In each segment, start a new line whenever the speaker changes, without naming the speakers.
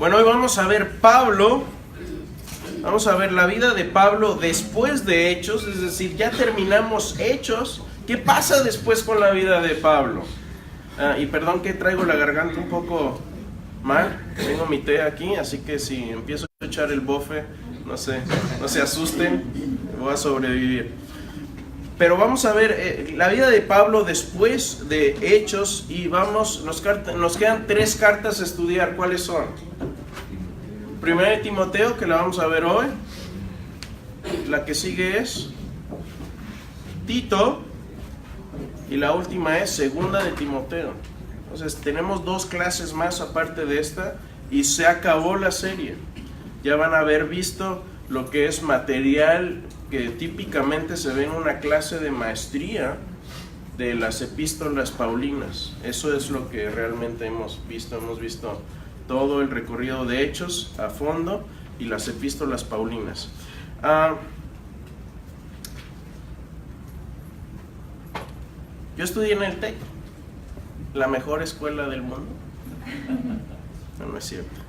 Bueno, hoy vamos a ver vamos a ver la vida de Pablo después de Hechos, es decir, ya terminamos Hechos. ¿Qué pasa después con la vida de Pablo? Y perdón que traigo la garganta un poco mal, tengo mi té aquí, así que si empiezo a echar el bofe, no se asusten, voy a sobrevivir. Pero vamos a ver la vida de Pablo después de Hechos y nos quedan 3 cartas a estudiar. ¿Cuáles son? Primera de Timoteo, que la vamos a ver hoy. La que sigue es Tito. Y la última es Segunda de Timoteo. Entonces tenemos 2 clases más aparte de esta y se acabó la serie. Ya van a haber visto lo que es material que típicamente se ve en una clase de maestría de las epístolas paulinas. Eso es lo que realmente hemos visto todo el recorrido de Hechos a fondo y las epístolas paulinas. Yo estudié en el TEC, la mejor escuela del mundo. No es cierto.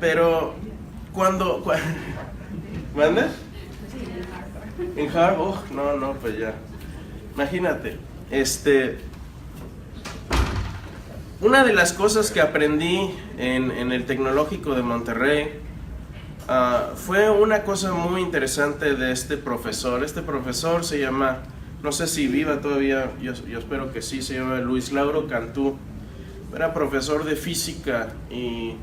Pero cuando ¿manda? En Harvard, no, pues ya. Imagínate, una de las cosas que aprendí en el Tecnológico de Monterrey fue una cosa muy interesante de este profesor. Este profesor se llama, no sé si viva todavía, yo espero que sí, se llama Luis Lauro Cantú. Era profesor de física y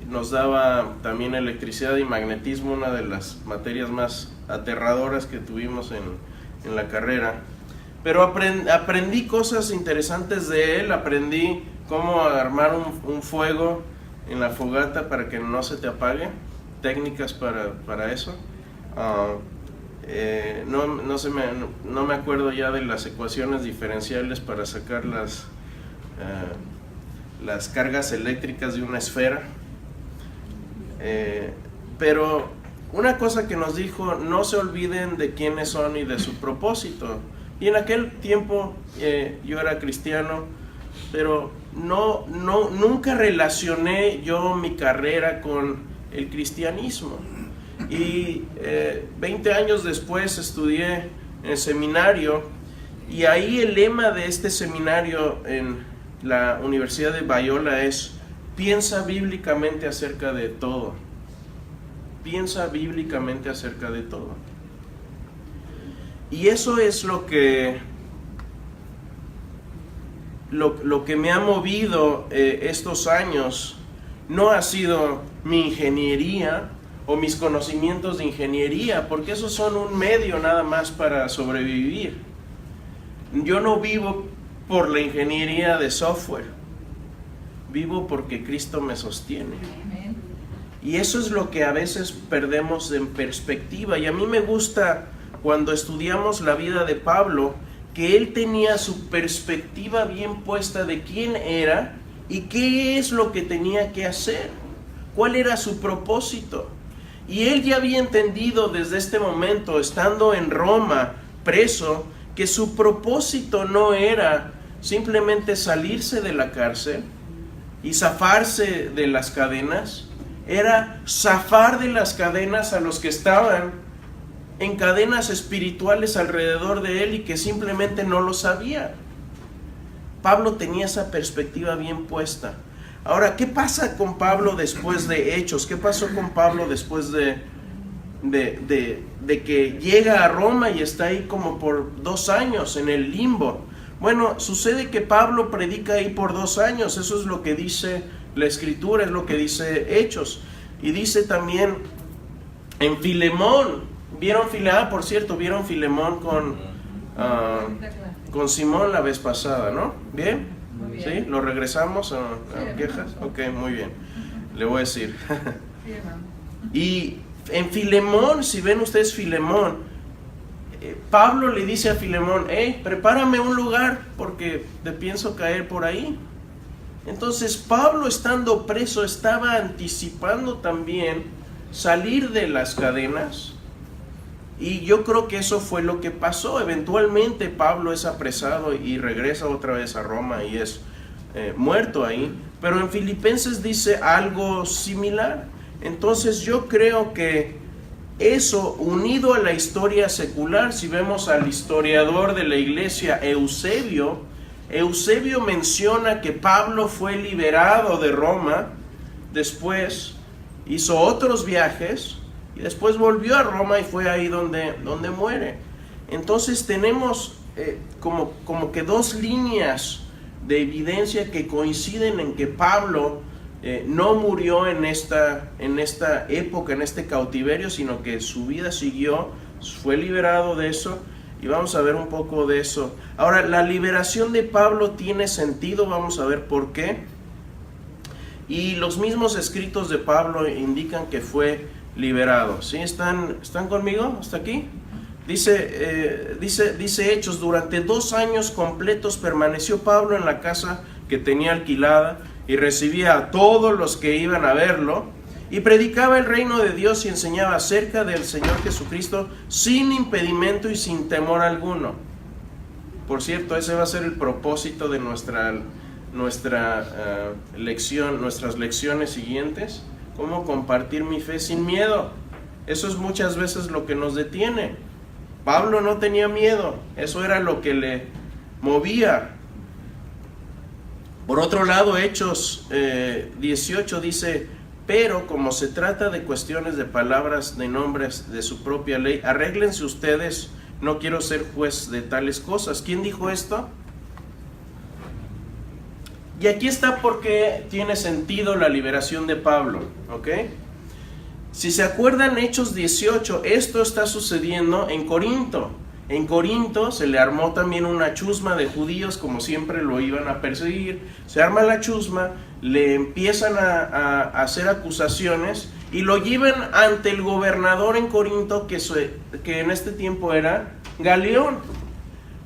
nos daba también electricidad y magnetismo, una de las materias más aterradoras que tuvimos en la carrera. Pero aprendí cosas interesantes de él, aprendí cómo armar un fuego en la fogata para que no se te apague, técnicas para eso. No me acuerdo ya de las ecuaciones diferenciales para sacar las cargas eléctricas de una esfera. Pero una cosa que nos dijo: no se olviden de quiénes son y de su propósito. Y en aquel tiempo yo era cristiano, pero nunca relacioné yo mi carrera con el cristianismo. Y 20 años después estudié en el seminario, y ahí el lema de este seminario en la Universidad de Biola es: piensa bíblicamente acerca de todo. Piensa bíblicamente acerca de todo. Y eso es lo que me ha movido estos años. No ha sido mi ingeniería o mis conocimientos de ingeniería, porque esos son un medio nada más para sobrevivir. Yo no vivo por la ingeniería de software, vivo porque Cristo me sostiene. Y eso es lo que a veces perdemos en perspectiva. Y a mí me gusta cuando estudiamos la vida de Pablo, que él tenía su perspectiva bien puesta de quién era y qué es lo que tenía que hacer, cuál era su propósito. Y él ya había entendido desde este momento, estando en Roma, preso, que su propósito no era simplemente salirse de la cárcel y zafarse de las cadenas, era zafar de las cadenas a los que estaban en cadenas espirituales alrededor de él y que simplemente no lo sabía. Pablo tenía esa perspectiva bien puesta. Ahora, ¿qué pasa con Pablo después de Hechos? ¿Qué pasó con Pablo después de que llega a Roma y está ahí como por 2 años en el limbo? Bueno, sucede que Pablo predica ahí por 2 años. Eso es lo que dice la Escritura, es lo que dice Hechos. Y dice también en Filemón. ¿Vieron Filemón? Por cierto, ¿vieron Filemón con Simón la vez pasada, no? ¿Bien?
Muy bien.
¿Sí? ¿Lo regresamos a quejas? Ok, muy bien. Le voy a decir. Y en Filemón, si ven ustedes Filemón, Pablo le dice a Filemón: prepárame un lugar porque te pienso caer por ahí. Entonces Pablo, estando preso, estaba anticipando también salir de las cadenas. Y yo creo que eso fue lo que pasó. Eventualmente Pablo es apresado y regresa otra vez a Roma y es muerto ahí. pero en Filipenses dice algo similar. Entonces yo creo que eso, unido a la historia secular, si vemos al historiador de la iglesia Eusebio menciona que Pablo fue liberado de Roma, después hizo otros viajes y después volvió a Roma y fue ahí donde muere. Entonces tenemos como que dos líneas de evidencia que coinciden en que Pablo no murió en esta época, en este cautiverio, sino que su vida siguió, fue liberado de eso, y vamos a ver un poco de eso. Ahora, la liberación de Pablo tiene sentido, vamos a ver por qué, y los mismos escritos de Pablo indican que fue liberado. ¿Sí? ¿Están conmigo hasta aquí? Dice Hechos, durante 2 años completos permaneció Pablo en la casa que tenía alquilada, y recibía a todos los que iban a verlo, y predicaba el reino de Dios y enseñaba acerca del Señor Jesucristo sin impedimento y sin temor alguno. Por cierto, ese va a ser el propósito de nuestra lección, nuestras lecciones siguientes: cómo compartir mi fe sin miedo. Eso es muchas veces lo que nos detiene. Pablo no tenía miedo, eso era lo que le movía. Por otro lado, Hechos 18 dice: pero como se trata de cuestiones de palabras, de nombres, de su propia ley, arréglense ustedes, no quiero ser juez de tales cosas. ¿Quién dijo esto? Y aquí está por qué tiene sentido la liberación de Pablo, ¿ok? Si se acuerdan, Hechos 18, esto está sucediendo en Corinto. En Corinto se le armó también una chusma de judíos, como siempre lo iban a perseguir. Se arma la chusma, le empiezan a hacer acusaciones y lo llevan ante el gobernador en Corinto, que en este tiempo era Galión.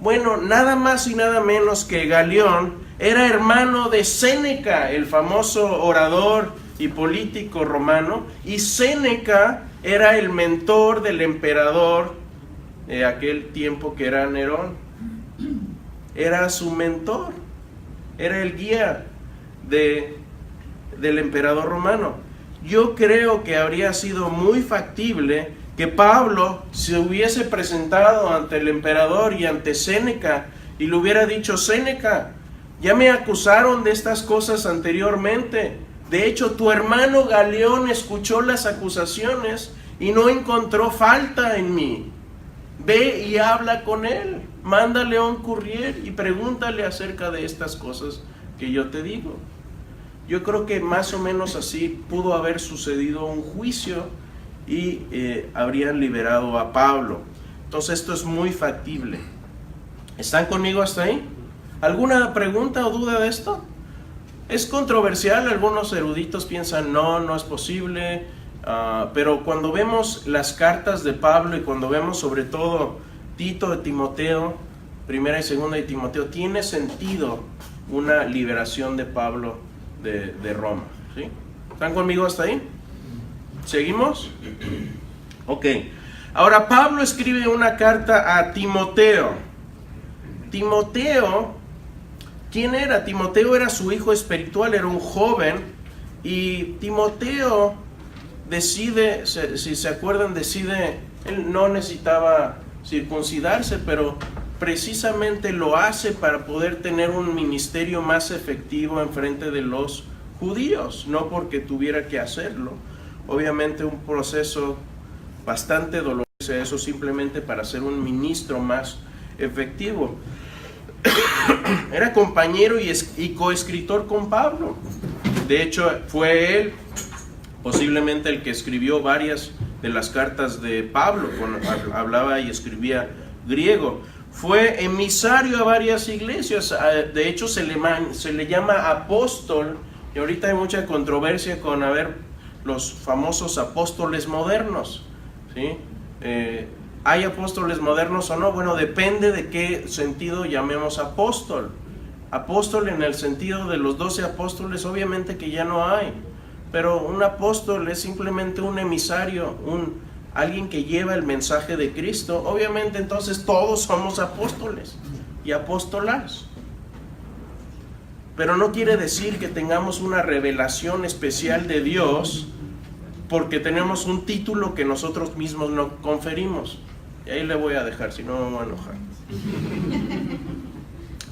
Bueno, nada más y nada menos que Galión era hermano de Séneca, el famoso orador y político romano, y Séneca era el mentor del emperador de aquel tiempo, que era Nerón. Era su mentor, era el guía del emperador romano. Yo creo que habría sido muy factible que Pablo se hubiese presentado ante el emperador y ante Séneca y le hubiera dicho: Séneca, ya me acusaron de estas cosas anteriormente. De hecho, tu hermano Galión escuchó las acusaciones y no encontró falta en mí. Ve y habla con él, mándale un courier y pregúntale acerca de estas cosas que yo te digo. Yo creo que más o menos así pudo haber sucedido un juicio y habrían liberado a Pablo. Entonces esto es muy factible. ¿Están conmigo hasta ahí? ¿Alguna pregunta o duda de esto? Es controversial, algunos eruditos piensan no es posible. Pero cuando vemos las cartas de Pablo y cuando vemos sobre todo Tito de Timoteo, primera y segunda de Timoteo, tiene sentido una liberación de Pablo de Roma. ¿Sí? ¿Están conmigo hasta ahí? ¿Seguimos? Ok. Ahora Pablo escribe una carta a Timoteo. Timoteo, ¿quién era? Timoteo era su hijo espiritual, era un joven, y Timoteo decide, si se acuerdan, él no necesitaba circuncidarse, pero precisamente lo hace para poder tener un ministerio más efectivo en frente de los judíos, no porque tuviera que hacerlo. Obviamente un proceso bastante doloroso, eso simplemente para ser un ministro más efectivo. Era compañero y coescritor con Pablo. De hecho, fue él posiblemente el que escribió varias de las cartas de Pablo, cuando hablaba y escribía griego. Fue emisario a varias iglesias, de hecho se le llama apóstol, y ahorita hay mucha controversia con los famosos apóstoles modernos, ¿sí? ¿Hay apóstoles modernos o no? Bueno, depende de qué sentido llamemos apóstol. Apóstol en el sentido de los 12 apóstoles, obviamente que ya no hay. Pero un apóstol es simplemente un emisario, alguien que lleva el mensaje de Cristo. Obviamente entonces todos somos apóstoles y apóstolas. pero no quiere decir que tengamos una revelación especial de Dios porque tenemos un título que nosotros mismos no conferimos. Y ahí le voy a dejar, si no me voy a enojar.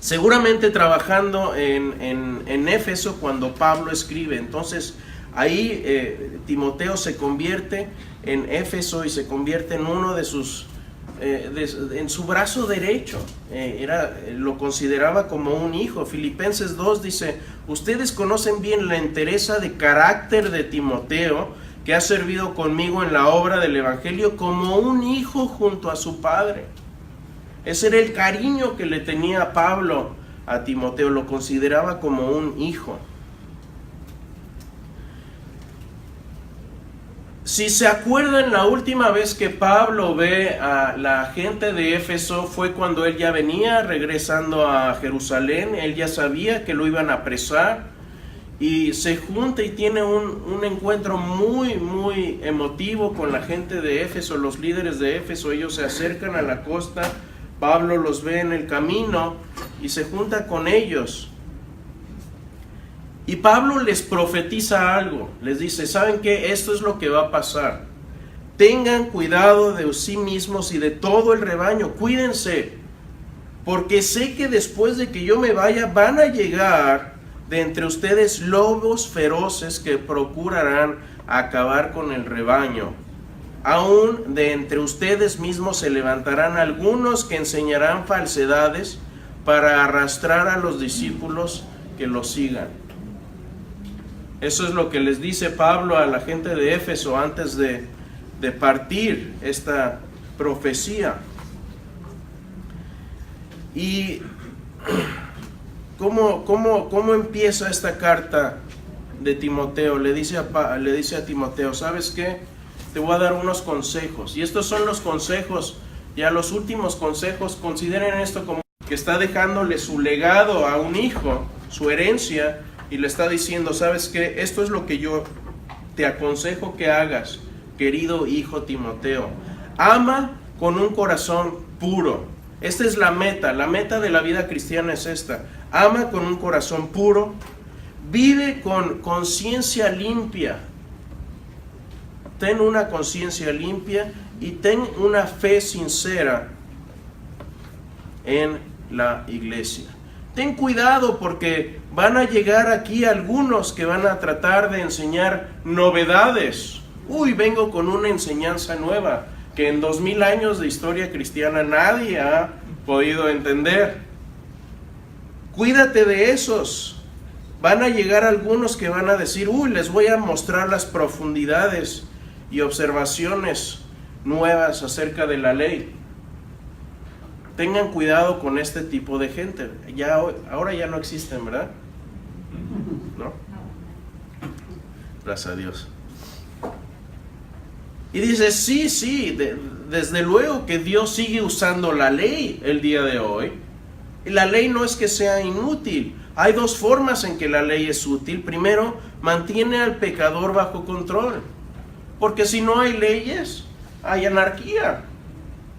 Seguramente trabajando en Éfeso cuando Pablo escribe. Entonces ahí Timoteo se convierte en Éfeso y se convierte en uno de sus en su brazo derecho. Lo consideraba como un hijo. Filipenses 2 dice: ustedes conocen bien la entereza de carácter de Timoteo, que ha servido conmigo en la obra del evangelio como un hijo junto a su padre. Ese era el cariño que le tenía Pablo a Timoteo, lo consideraba como un hijo. Si se acuerdan, la última vez que Pablo ve a la gente de Éfeso fue cuando él ya venía regresando a Jerusalén. Él ya sabía que lo iban a apresar y se junta y tiene un encuentro muy emotivo con la gente de Éfeso, los líderes de Éfeso. Ellos se acercan a la costa, Pablo los ve en el camino y se junta con ellos. Y Pablo les profetiza algo, les dice: ¿saben qué? Esto es lo que va a pasar. Tengan cuidado de sí mismos y de todo el rebaño, cuídense, porque sé que después de que yo me vaya van a llegar de entre ustedes lobos feroces que procurarán acabar con el rebaño. Aún de entre ustedes mismos se levantarán algunos que enseñarán falsedades para arrastrar a los discípulos que los sigan. Eso es lo que les dice Pablo a la gente de Éfeso antes de partir esta profecía. Y ¿cómo empieza esta carta de Timoteo? Le dice a Timoteo: ¿sabes qué? Te voy a dar unos consejos. Y estos son los consejos, ya los últimos consejos. Consideren esto como que está dejándole su legado a un hijo, su herencia, y le está diciendo: ¿sabes qué? Esto es lo que yo te aconsejo que hagas, querido hijo Timoteo. Ama con un corazón puro. Esta es la meta de la vida cristiana es esta. Ama con un corazón puro, vive con conciencia limpia. Ten una conciencia limpia y ten una fe sincera en la iglesia. Ten cuidado porque van a llegar aquí algunos que van a tratar de enseñar novedades. Vengo con una enseñanza nueva que en 2000 años de historia cristiana nadie ha podido entender. Cuídate de esos. Van a llegar algunos que van a decir: les voy a mostrar las profundidades y observaciones nuevas acerca de la ley. Tengan cuidado con este tipo de gente. Ahora ya no existen, ¿verdad? ¿No? Gracias a Dios. Y dice: sí, desde luego que Dios sigue usando la ley el día de hoy. Y la ley no es que sea inútil. Hay dos formas en que la ley es útil. Primero, mantiene al pecador bajo control. Porque si no hay leyes, hay anarquía.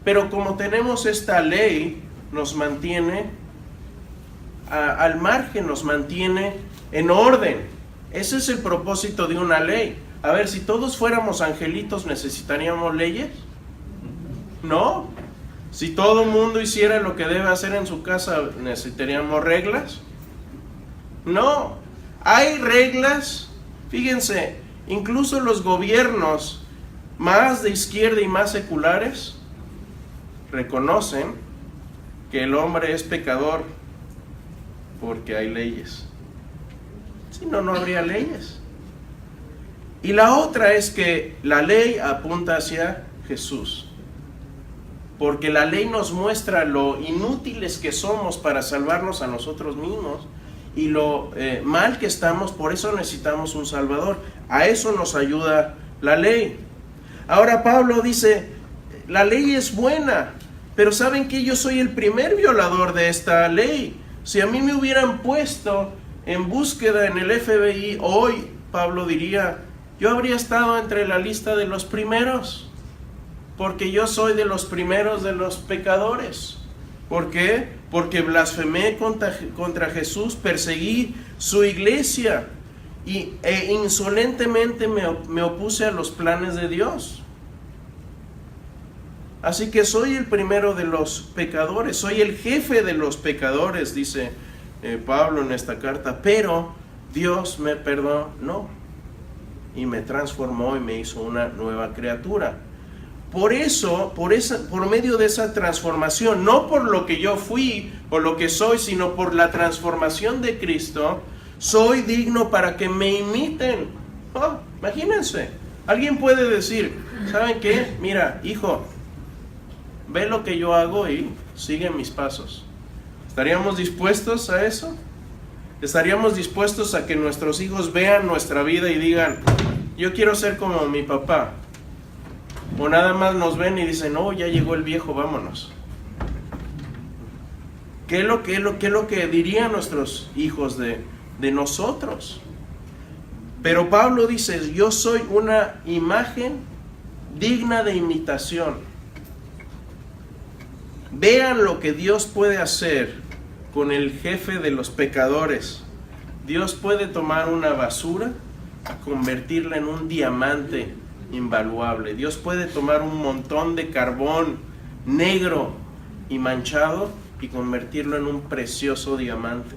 Pero como tenemos esta ley, nos mantiene al margen, nos mantiene en orden. Ese es el propósito de una ley. A ver, si todos fuéramos angelitos, ¿necesitaríamos leyes? No. Si todo el mundo hiciera lo que debe hacer en su casa, ¿necesitaríamos reglas? No. Hay reglas. Fíjense, incluso los gobiernos más de izquierda y más seculares reconocen que el hombre es pecador porque hay leyes. Si no, no habría leyes. Y la otra es que la ley apunta hacia Jesús, porque la ley nos muestra lo inútiles que somos para salvarnos a nosotros mismos y lo mal que estamos. Por eso necesitamos un Salvador. A eso nos ayuda la ley. Ahora Pablo dice: la ley es buena, pero ¿saben qué? Yo soy el primer violador de esta ley. Si a mí me hubieran puesto en búsqueda en el FBI hoy, Pablo diría: yo habría estado entre la lista de los primeros, porque yo soy de los primeros de los pecadores. ¿Por qué? Porque blasfemé contra Jesús, perseguí su iglesia e insolentemente me opuse a los planes de Dios. Así que soy el primero de los pecadores, soy el jefe de los pecadores, dice Pablo en esta carta, pero Dios me perdonó y me transformó y me hizo una nueva criatura. Por eso, por medio de esa transformación, no por lo que yo fui o lo que soy, sino por la transformación de Cristo, soy digno para que me imiten. Oh, imagínense, alguien puede decir, ¿saben qué? Mira, hijo, ve lo que yo hago y sigue mis pasos. ¿Estaríamos dispuestos a eso? ¿Estaríamos dispuestos a que nuestros hijos vean nuestra vida y digan, yo quiero ser como mi papá? O nada más nos ven y dicen, oh, ya llegó el viejo, vámonos. ¿Qué es lo que dirían nuestros hijos de nosotros? Pero Pablo dice, yo soy una imagen digna de imitación. Vean lo que Dios puede hacer con el jefe de los pecadores. Dios puede tomar una basura y convertirla en un diamante invaluable. Dios puede tomar un montón de carbón negro y manchado y convertirlo en un precioso diamante.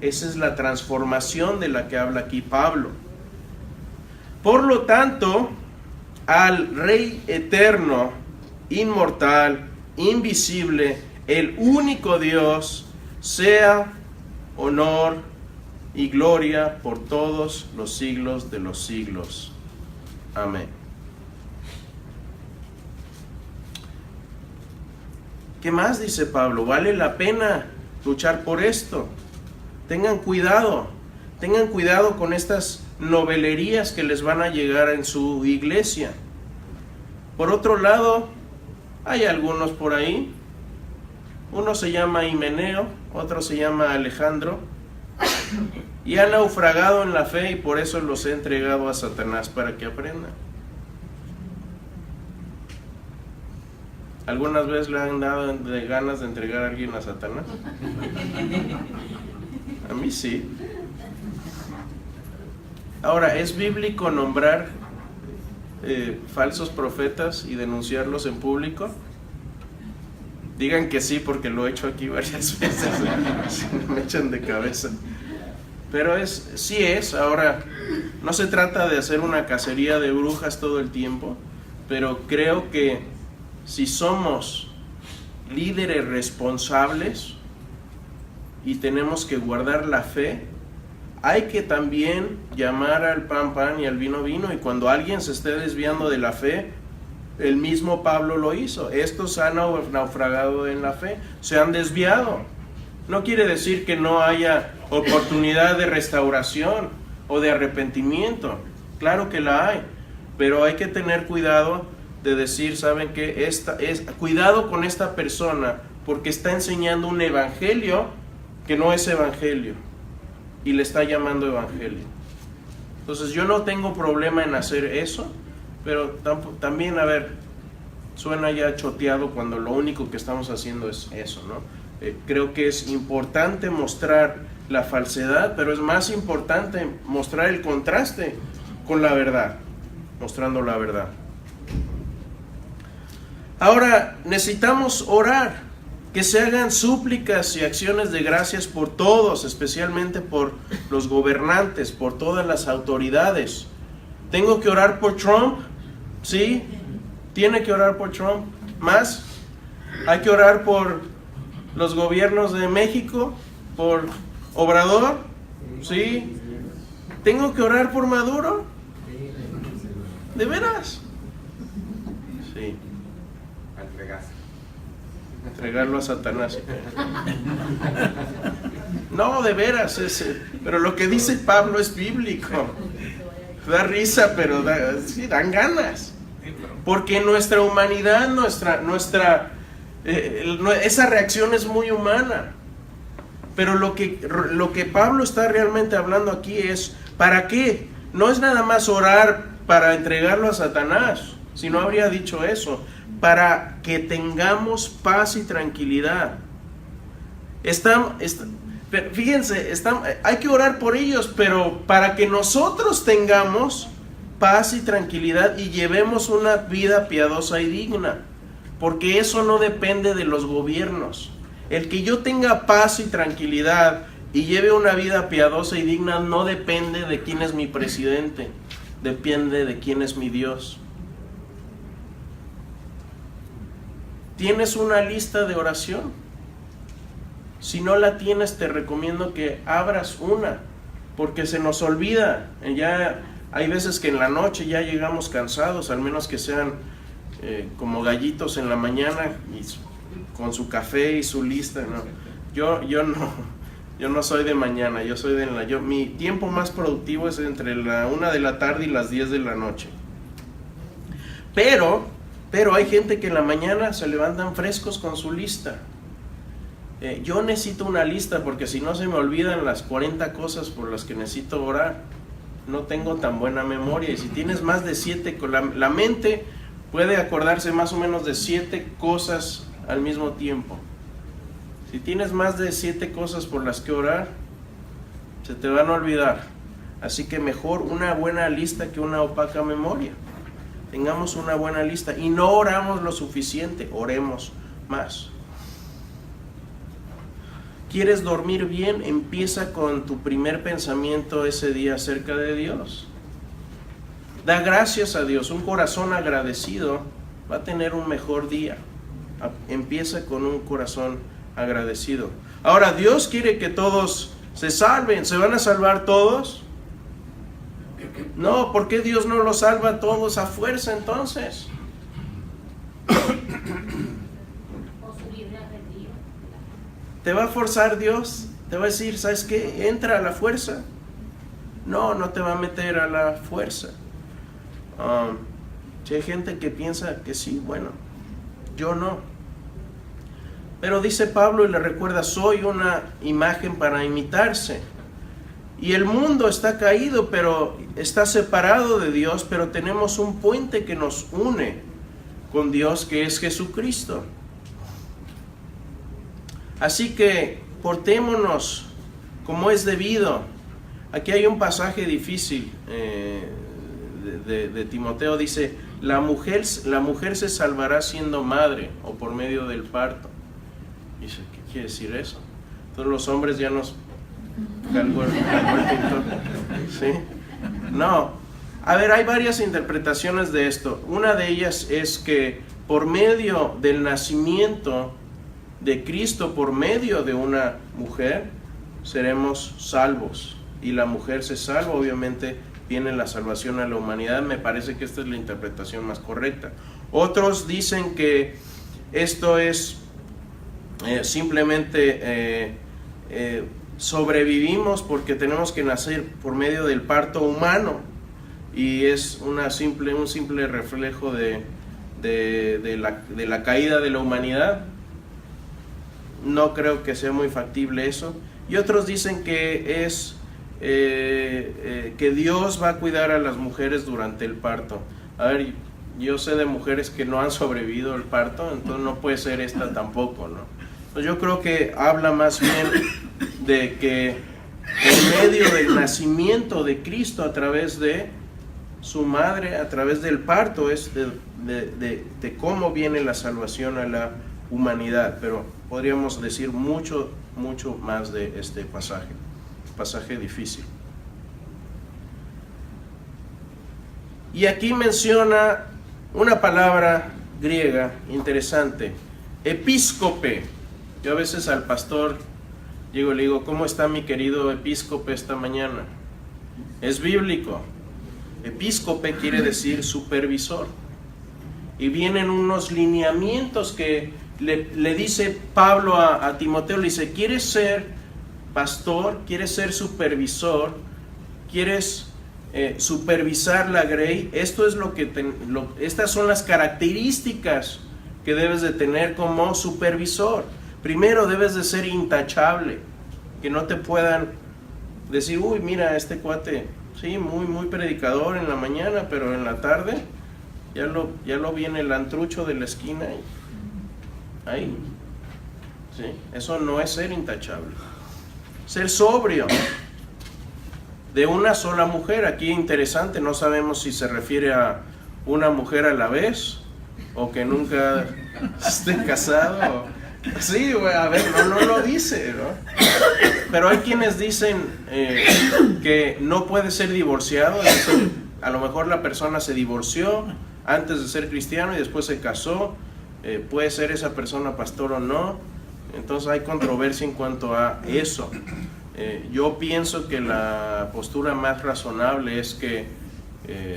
Esa es la transformación de la que habla aquí Pablo. Por lo tanto, al Rey eterno, inmortal, invisible, el único Dios, sea honor y gloria por todos los siglos de los siglos. Amén. ¿Qué más dice Pablo? Vale la pena luchar por esto. Tengan cuidado con estas novelerías que les van a llegar en su iglesia. Por otro lado, hay algunos por ahí. Uno se llama Himeneo, otro se llama Alejandro, y han naufragado en la fe y por eso los he entregado a Satanás para que aprendan. ¿Algunas veces le han dado de ganas de entregar a alguien a Satanás? A mí sí. Ahora, ¿es bíblico nombrar falsos profetas y denunciarlos en público? Digan que sí, porque lo he hecho aquí varias veces. Me echan de cabeza. Pero sí es. Ahora, no se trata de hacer una cacería de brujas todo el tiempo, pero creo que si somos líderes responsables y tenemos que guardar la fe, hay que también llamar al pan pan y al vino vino, y cuando alguien se esté desviando de la fe, el mismo Pablo lo hizo. Estos han naufragado en la fe, se han desviado. No quiere decir que no haya oportunidad de restauración o de arrepentimiento. Claro que la hay, pero hay que tener cuidado de decir, ¿saben qué? Cuidado con esta persona, porque está enseñando un evangelio que no es evangelio y le está llamando evangelio. Entonces yo no tengo problema en hacer eso, pero también, a ver, suena ya choteado cuando lo único que estamos haciendo es eso, ¿no? Creo que es importante mostrar la falsedad, pero es más importante mostrar el contraste con la verdad, mostrando la verdad. Ahora, necesitamos orar, que se hagan súplicas y acciones de gracias por todos, especialmente por los gobernantes, por todas las autoridades. ¿Tengo que orar por Trump? ¿Sí? ¿Tiene que orar por Trump? ¿Más? ¿Hay que orar por los gobiernos de México? ¿Por Obrador? ¿Sí? ¿Tengo que orar por Maduro? ¿De veras? Sí. Entregarlo a Satanás. No, de veras, pero lo que dice Pablo es bíblico. Da risa, pero sí, dan ganas. Porque nuestra humanidad, esa reacción es muy humana. Pero lo que Pablo está realmente hablando aquí es, ¿para qué? No es nada más orar para entregarlo a Satanás, si no habría dicho eso. Para que tengamos paz y tranquilidad. Pero fíjense, hay que orar por ellos, pero para que nosotros tengamos paz y tranquilidad y llevemos una vida piadosa y digna, porque eso no depende de los gobiernos. El que yo tenga paz y tranquilidad y lleve una vida piadosa y digna no depende de quién es mi presidente, depende de quién es mi Dios. ¿Tienes una lista de oración? Si no la tienes, te recomiendo que abras una, porque se nos olvida. Ya hay veces que en la noche ya llegamos cansados, al menos que sean como gallitos en la mañana y con su café y su lista, ¿no? Yo no soy de mañana, yo soy mi tiempo más productivo es entre la 1 de la tarde y las 10 de la noche. Pero hay gente que en la mañana se levantan frescos con su lista. Yo necesito una lista porque si no se me olvidan las 40 cosas por las que necesito orar. No tengo tan buena memoria, y si tienes más de 7, la mente puede acordarse más o menos de 7 cosas al mismo tiempo. Si tienes más de 7 cosas por las que orar, se te van a olvidar. Así que mejor una buena lista que una opaca memoria. Tengamos una buena lista y no oramos lo suficiente, oremos más. ¿Quieres dormir bien? Empieza con tu primer pensamiento ese día acerca de Dios. Da gracias a Dios. Un corazón agradecido va a tener un mejor día. Empieza con un corazón agradecido. Ahora, Dios quiere que todos se salven. ¿Se van a salvar todos? No, ¿por qué Dios no los salva a todos a fuerza entonces? ¿Te va a forzar Dios? ¿Te va a decir, ¿sabes qué? Entra a la fuerza. No te va a meter a la fuerza. Si hay gente que piensa que sí, bueno, yo no. Pero dice Pablo y le recuerda, soy una imagen para imitarse. Y el mundo está caído, pero está separado de Dios, pero tenemos un puente que nos une con Dios, que es Jesucristo. Así que portémonos como es debido. Aquí hay un pasaje difícil de Timoteo, dice, la mujer se salvará siendo madre o por medio del parto. Dice, ¿qué quiere decir eso? Entonces los hombres ya nos calcó el pintor. ¿Sí? No. A ver, hay varias interpretaciones de esto. Una de ellas es que por medio del nacimiento de Cristo, por medio de una mujer, seremos salvos. Y la mujer se salva, obviamente viene la salvación a la humanidad. Me parece que esta es la interpretación más correcta. Otros dicen que esto es simplemente sobrevivimos porque tenemos que nacer por medio del parto humano, y es un simple reflejo de la caída de la humanidad. No creo que sea muy factible eso. Y otros dicen que es que Dios va a cuidar a las mujeres durante el parto. A ver, yo sé de mujeres que no han sobrevivido el parto, entonces no puede ser esta tampoco, ¿no? Pues yo creo que habla más bien de que en medio del nacimiento de Cristo a través de su madre, a través del parto, es de cómo viene la salvación a la humanidad. Pero podríamos decir mucho más de este pasaje difícil. Y aquí menciona una palabra griega interesante, episcope. Yo a veces al pastor le digo, ¿cómo está mi querido episcope esta mañana? Es bíblico. Episcope quiere decir supervisor. Y vienen unos lineamientos que le dice Pablo a Timoteo, le dice, ¿quieres ser pastor? ¿Quieres ser supervisor? ¿Quieres supervisar la grey? Esto es estas son las características que debes de tener como supervisor. Primero, debes de ser intachable, que no te puedan decir, uy, mira, este cuate, sí, muy predicador en la mañana, pero en la tarde ya lo viene el antrucho de la esquina y ahí, ¿sí? Eso no es ser intachable. Ser sobrio. De una sola mujer. Aquí interesante, no sabemos si se refiere a una mujer a la vez o que nunca esté casado. Sí, a ver, no lo dice, ¿no? Pero hay quienes dicen que no puede ser divorciado. Dicen, a lo mejor la persona se divorció antes de ser cristiano y después se casó. Puede ser esa persona pastor o no. Entonces hay controversia en cuanto a eso. Yo pienso que la postura más razonable es que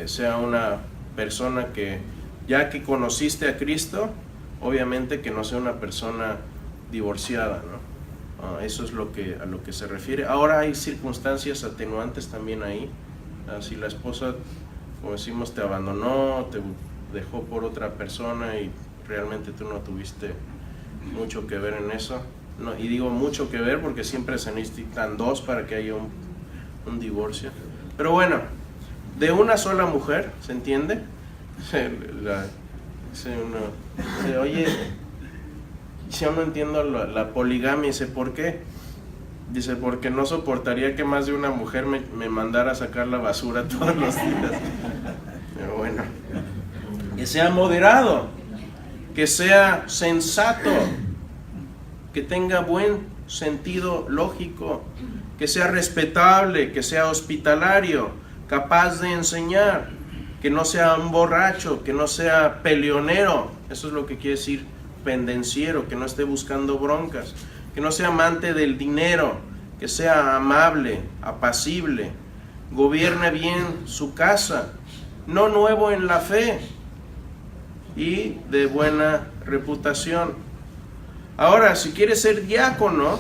sea una persona que, ya que conociste a Cristo, obviamente que no sea una persona divorciada, ¿no? Eso es a lo que se refiere. Ahora hay circunstancias atenuantes también ahí. Si la esposa, como decimos, te abandonó, te dejó por otra persona y realmente tú no tuviste mucho que ver en eso. No, y digo mucho que ver porque siempre se necesitan dos para que haya un divorcio. Pero bueno, de una sola mujer, ¿se entiende? Oye, yo no entiendo la poligamia. Dice, ¿por qué? Dice, porque no soportaría que más de una mujer me mandara a sacar la basura todos los días. Pero bueno, que sea moderado, que sea sensato, que tenga buen sentido lógico, que sea respetable, que sea hospitalario, capaz de enseñar, que no sea un borracho, que no sea peleonero, eso es lo que quiere decir pendenciero, que no esté buscando broncas, que no sea amante del dinero, que sea amable, apacible, gobierne bien su casa, no nuevo en la fe y de buena reputación. Ahora, si quieres ser diácono,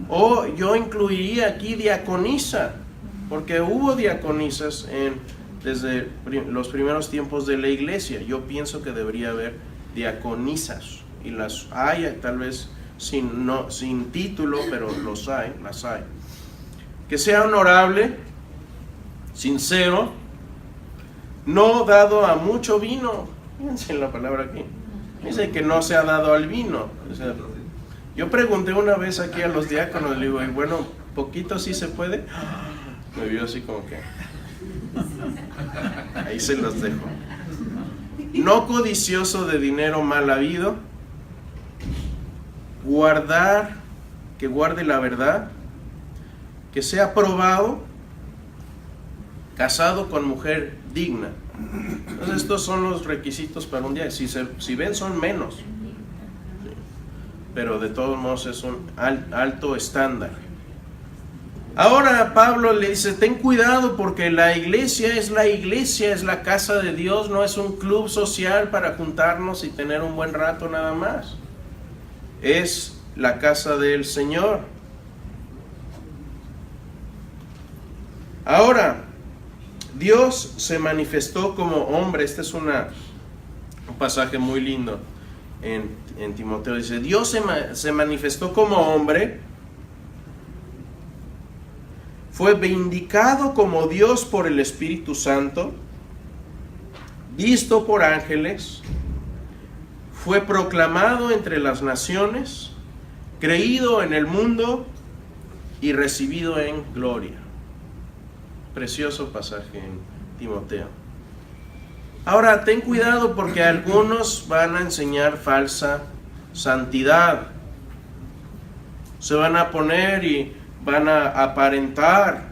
o yo incluiría aquí diaconisa, porque hubo diaconisas desde los primeros tiempos de la iglesia. Yo pienso que debería haber diaconisas, y las hay, tal vez sin título, pero las hay. Que sea honorable, sincero, no dado a mucho vino. Fíjense la palabra aquí. Dice que no se ha dado al vino. O sea, yo pregunté una vez aquí a los diáconos, le digo, y bueno, poquito sí se puede. Me vio así como que... Ahí se los dejo. No codicioso de dinero mal habido. Que guarde la verdad. Que sea probado. Casado con mujer digna. Entonces estos son los requisitos para un día. Si ven, son menos, pero de todos modos es un alto estándar. Ahora Pablo le dice, ten cuidado porque la iglesia, es la casa de Dios, no es un club social para juntarnos y tener un buen rato nada más. Es la casa del Señor. Ahora, Dios se manifestó como hombre. Este es un pasaje muy lindo en Timoteo. Dice, Dios se manifestó como hombre, fue vindicado como Dios por el Espíritu Santo, visto por ángeles, fue proclamado entre las naciones, creído en el mundo y recibido en gloria. Precioso pasaje en Timoteo. Ahora, ten cuidado porque algunos van a enseñar falsa santidad. Se van a poner y van a aparentar.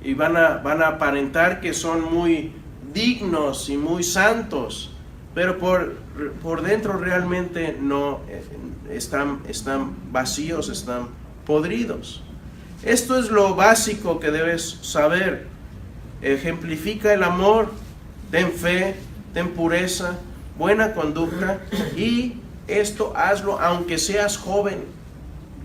Y van a aparentar que son muy dignos y muy santos. Pero por dentro realmente no están vacíos, están podridos. Esto es lo básico que debes saber. Ejemplifica el amor, ten fe, ten pureza, buena conducta, y esto hazlo aunque seas joven.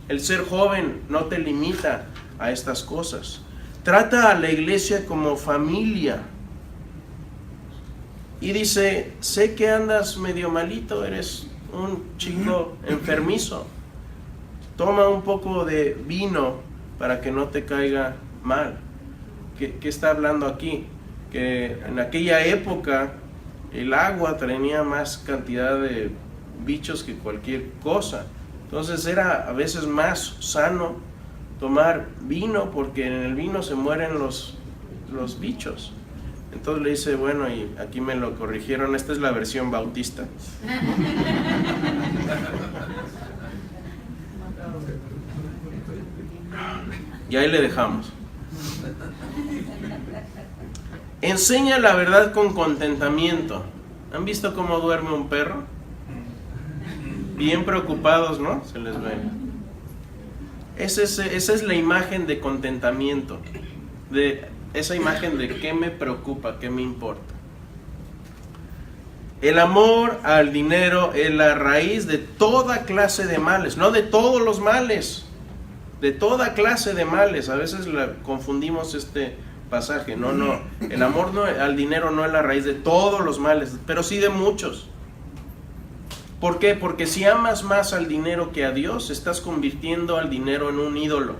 El ser joven no te limita a estas cosas. Trata a la iglesia como familia. Y dice, sé que andas medio malito, eres un chico enfermizo. Toma un poco de vino para que no te caiga mal. ¿Qué está hablando aquí? Que en aquella época el agua tenía más cantidad de bichos que cualquier cosa. Entonces era a veces más sano tomar vino, porque en el vino se mueren los bichos. Entonces le dice, bueno, y aquí me lo corrigieron, esta es la versión bautista. Y ahí le dejamos. Enseña la verdad con contentamiento. ¿Han visto cómo duerme un perro? Bien preocupados, ¿no? Se les ve. Esa es la imagen de contentamiento. De esa imagen de qué me preocupa, qué me importa. El amor al dinero es la raíz de toda clase de males. No de todos los males, de toda clase de males. A veces confundimos este pasaje. No, el amor al dinero no es la raíz de todos los males, pero sí de muchos. ¿Por qué? Porque si amas más al dinero que a Dios, estás convirtiendo al dinero en un ídolo.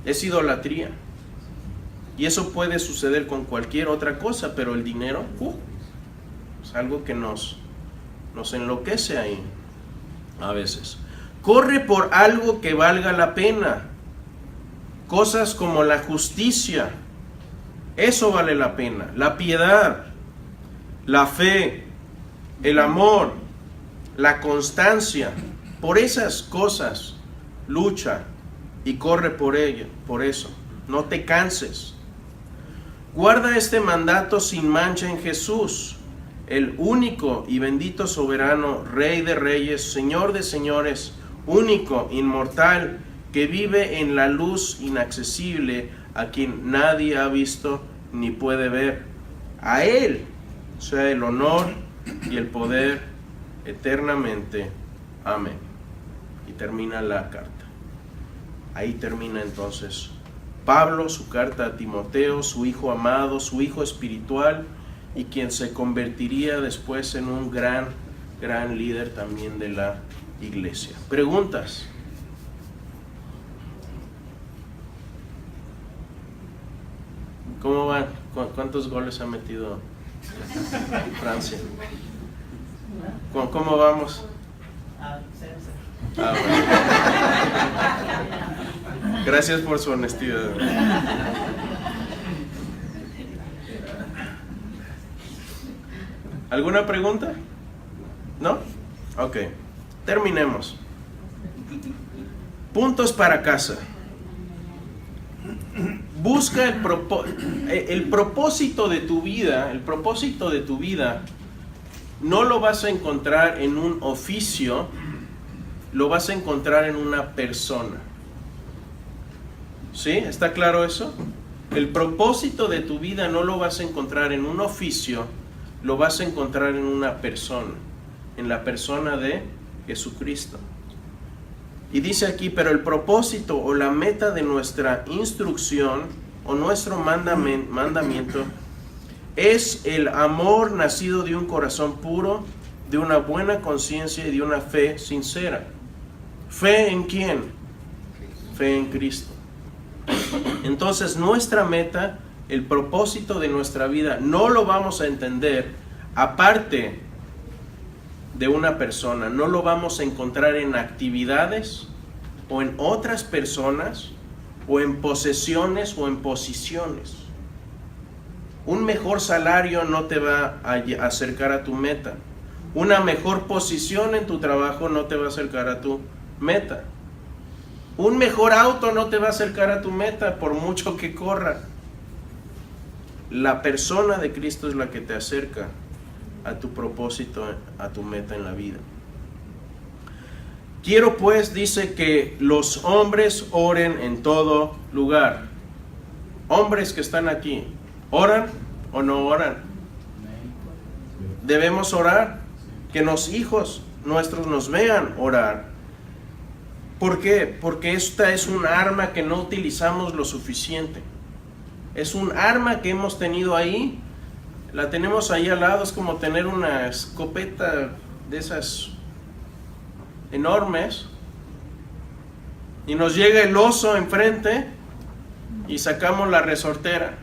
Es idolatría. Y eso puede suceder con cualquier otra cosa, pero el dinero es algo que nos enloquece ahí a veces. Corre por algo que valga la pena. Cosas como la justicia, eso vale la pena. La piedad, la fe, el amor, la constancia. Por esas cosas lucha y corre por ello, por eso. No te canses. Guarda este mandato sin mancha en Jesús, el único y bendito soberano, Rey de reyes, Señor de señores, único, inmortal, que vive en la luz inaccesible, a quien nadie ha visto ni puede ver. A Él sea el honor y el poder eternamente. Amén. Y termina la carta. Ahí termina entonces Pablo, su carta a Timoteo, su hijo amado, su hijo espiritual, y quien se convertiría después en un gran líder también de la iglesia. ¿Preguntas? ¿Cómo van? ¿Cuántos goles ha metido Francia? ¿Cómo vamos? 0-0. Bueno. Gracias por su honestidad. ¿Alguna pregunta? ¿No? Ok. Terminemos. Puntos para casa. Busca el propósito de tu vida. El propósito de tu vida no lo vas a encontrar en un oficio, lo vas a encontrar en una persona. ¿Sí? ¿Está claro eso? El propósito de tu vida no lo vas a encontrar en un oficio, lo vas a encontrar en una persona, en la persona de Jesucristo. Y dice aquí, pero el propósito o la meta de nuestra instrucción o nuestro mandamiento es el amor nacido de un corazón puro, de una buena conciencia y de una fe sincera. ¿Fe en quién? Fe en Cristo. Entonces nuestra meta, el propósito de nuestra vida, no lo vamos a entender aparte de una persona. No lo vamos a encontrar en actividades o en otras personas o en posesiones o en posiciones. Un mejor salario no te va a acercar a tu meta. Una mejor posición en tu trabajo no te va a acercar a tu meta. Un mejor auto no te va a acercar a tu meta por mucho que corra. La persona de Cristo es la que te acerca a tu propósito, a tu meta en la vida. Quiero pues, dice, que los hombres oren en todo lugar. Hombres que están aquí, ¿oran o no oran? Debemos orar, que los hijos nuestros nos vean orar. ¿Por qué? Porque esta es un arma que no utilizamos lo suficiente. Es un arma que hemos tenido ahí, la tenemos ahí al lado, es como tener una escopeta de esas enormes, y nos llega el oso enfrente y sacamos la resortera.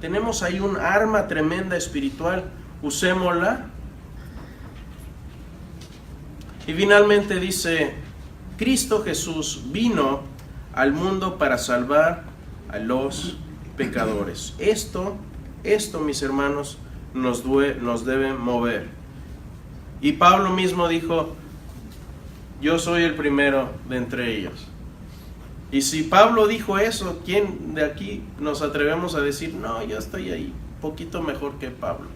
Tenemos ahí un arma tremenda espiritual, usémosla. Y finalmente dice, Cristo Jesús vino al mundo para salvar a los pecadores. Esto, mis hermanos, nos debe mover. Y Pablo mismo dijo, yo soy el primero de entre ellos. Y si Pablo dijo eso, ¿quién de aquí nos atrevemos a decir, no, yo estoy ahí, poquito mejor que Pablo?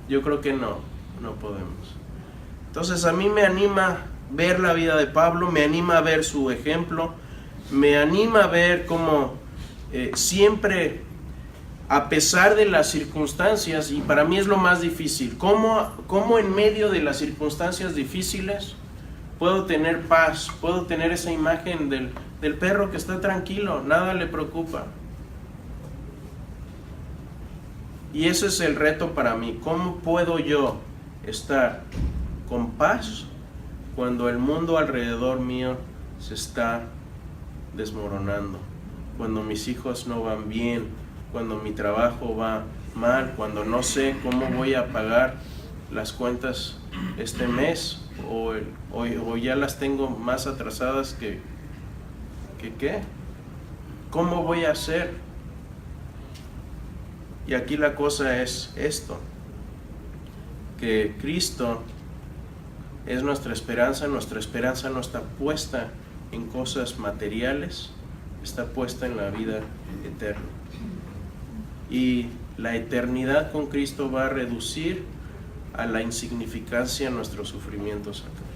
Yo creo que no podemos. Entonces a mí me anima ver la vida de Pablo, me anima a ver su ejemplo, me anima a ver cómo siempre, a pesar de las circunstancias, y para mí es lo más difícil, cómo en medio de las circunstancias difíciles puedo tener paz, puedo tener esa imagen del perro que está tranquilo, nada le preocupa. Y ese es el reto para mí. ¿Cómo puedo yo estar con paz cuando el mundo alrededor mío se está desmoronando? Cuando mis hijos no van bien, cuando mi trabajo va mal, cuando no sé cómo voy a pagar las cuentas este mes, o ya las tengo más atrasadas que ¿qué? ¿Cómo voy a hacer? Y aquí la cosa es esto, que Cristo es nuestra esperanza no está puesta en cosas materiales, está puesta en la vida eterna. Y la eternidad con Cristo va a reducir a la insignificancia nuestros sufrimientos acá.